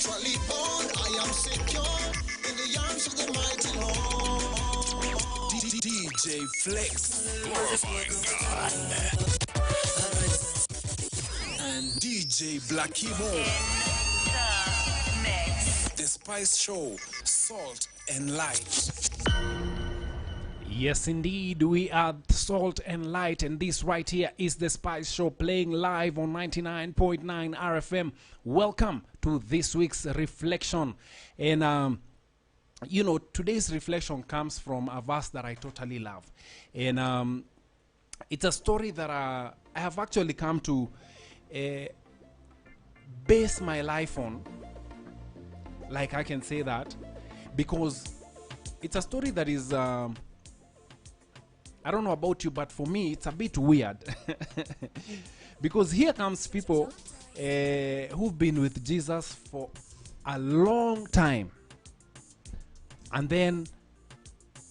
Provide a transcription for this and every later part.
spiritually born. I am secure in the arms of the mighty Lord. DJ Flex, glorifying God. And DJ Blackie Mo. The Spice Show, Salt and Light. Yes, indeed, we are Salt and Light, and this right here is the Spice Show playing live on 99.9 RFM. Welcome to this week's reflection. And, you know, today's reflection comes from a verse that I totally love. And it's a story that I have actually come to base my life on, like I can say that, because it's a story that is... I don't know about you, but for me, it's a bit weird. Because here comes people who've been with Jesus for a long time. And then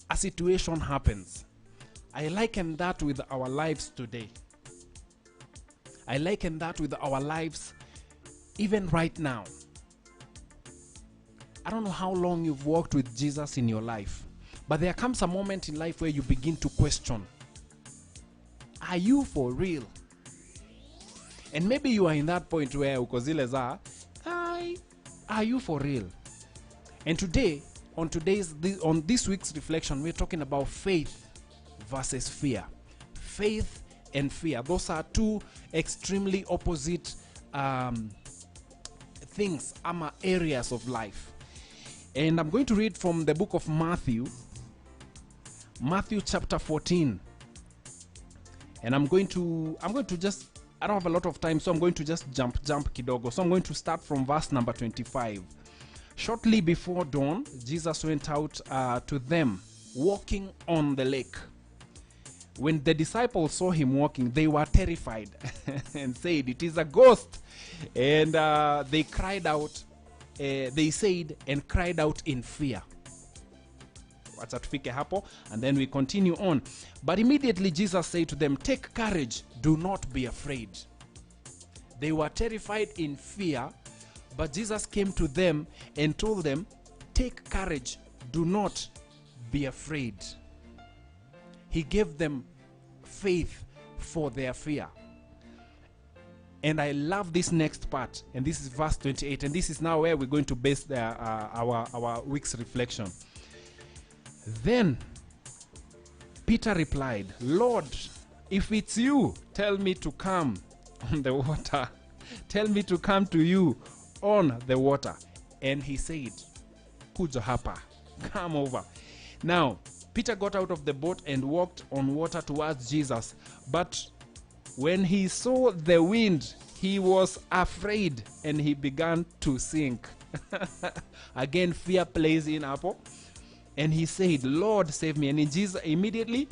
a situation happens. I liken that with our lives today. I liken that with our lives even right now. I don't know how long you've walked with Jesus in your life. But there comes a moment in life where you begin to question, are you for real? And maybe you are in that point where ukozile are you for real? And today, on this week's reflection, we're talking about faith versus fear. Faith and fear. Those are two extremely opposite things, areas of life. And I'm going to read from the book of Matthew chapter 14, and I'm going to just, I don't have a lot of time, so I'm going to just jump kidogo. So I'm going to start from verse number 25. Shortly before dawn, Jesus went out to them walking on the lake. When the disciples saw him walking, they were terrified and said, "It is a ghost." And they cried out, they said and cried out in fear. And then we continue on. But immediately Jesus said to them, "Take courage, do not be afraid." They were terrified in fear, but Jesus came to them and told them, "Take courage, do not be afraid." He gave them faith for their fear. And I love this next part, and this is verse 28, and this is now where we're going to base our week's reflection. Then Peter replied, "Lord, if it's you, tell me to come on the water. Tell me to come to you on the water." And he said, "Kuja hapa, come over." Now, Peter got out of the boat and walked on water towards Jesus. But when he saw the wind, he was afraid and he began to sink. Again, fear plays in, Apple. And he said, "Lord, save me." And immediately,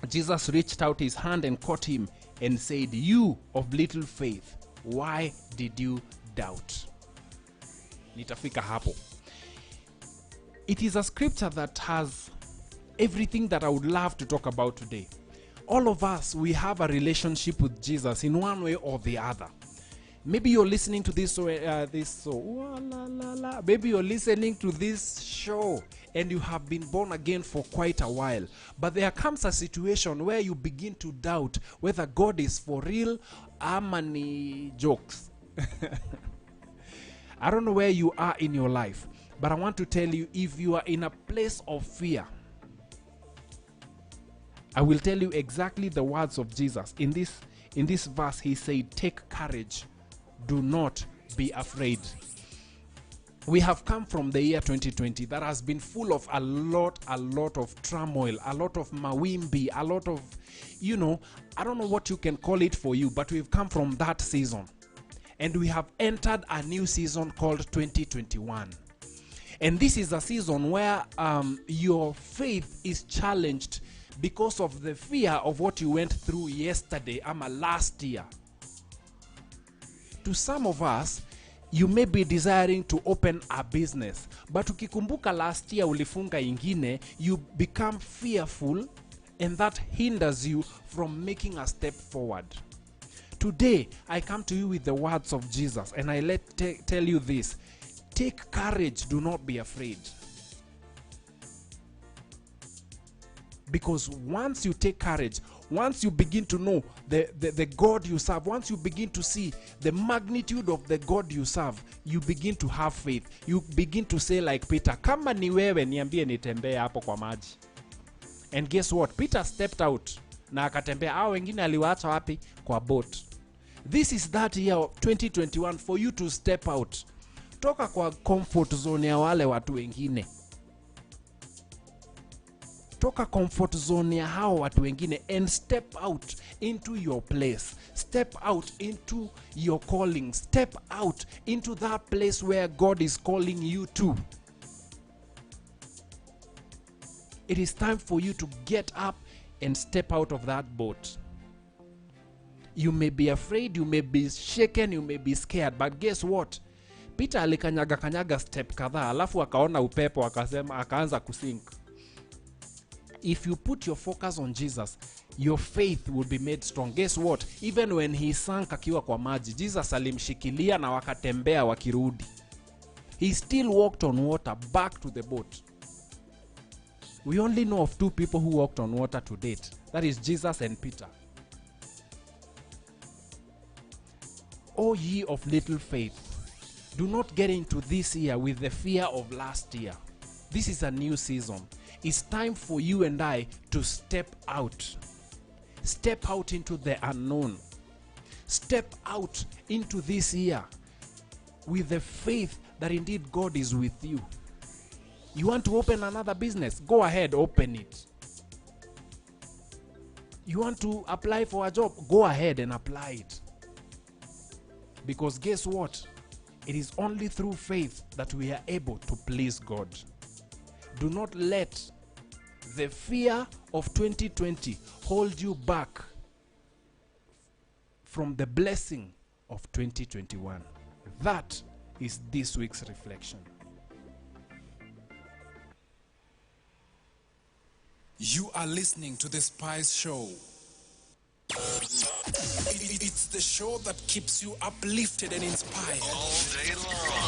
Jesus reached out his hand and caught him and said, "You of little faith, why did you doubt?" Nitafika hapo. It is a scripture that has everything that I would love to talk about today. All of us, we have a relationship with Jesus in one way or the other. Maybe you're listening to maybe you're listening to this show and you have been born again for quite a while. But there comes a situation where you begin to doubt whether God is for real or many jokes. I don't know where you are in your life, but I want to tell you, if you are in a place of fear, I will tell you exactly the words of Jesus. In this verse, he said, "Take courage. Do not be afraid." We have come from the year 2020 that has been full of a lot of turmoil, a lot of mawimbi, a lot of, I don't know what you can call it for you, but we've come from that season. And we have entered a new season called 2021. And this is a season where your faith is challenged because of the fear of what you went through yesterday, last year. To some of us, you may be desiring to open a business, but ukikumbuka last year ulifunga ingine, you become fearful, and that hinders you from making a step forward. Today, I come to you with the words of Jesus, and I tell you this. take courage, do not be afraid. Because once you take courage, once you begin to know the God you serve, once you begin to see the magnitude of the God you serve, you begin to have faith. You begin to say like Peter, kama ni wewe niambie nitembee hapo kwa maji. And guess what? Peter stepped out na akatembea. Hao wengine aliwaacha wapi? Kwa boat. This is that year of 2021 for you to step out. Toka kwa comfort zone ya wale watu wengine. Toka comfort zone ya hao watu wengine and step out into your place. Step out into your calling. Step out into that place where God is calling you to. It is time for you to get up and step out of that boat. You may be afraid, you may be shaken, you may be scared, but guess what? Peter alikanyaga step kadhaa, alafu akaona upepo, akaanza kusink. If you put your focus on Jesus, your faith will be made strong. Guess what? Even when he sank akiwa kwa maji, Jesus alimshikilia na wakatembea wakirudi. He still walked on water back to the boat. We only know of 2 people who walked on water to date. That is Jesus and Peter. O ye of little faith, do not get into this year with the fear of last year. This is a new season. It's time for you and I to step out. Step out into the unknown. Step out into this year with the faith that indeed God is with you. You want to open another business? Go ahead, open it. You want to apply for a job? Go ahead and apply it. Because guess what? It is only through faith that we are able to please God. Do not let the fear of 2020 hold you back from the blessing of 2021. That is this week's reflection. You are listening to The Spice Show. It's the show that keeps you uplifted and inspired. All day long.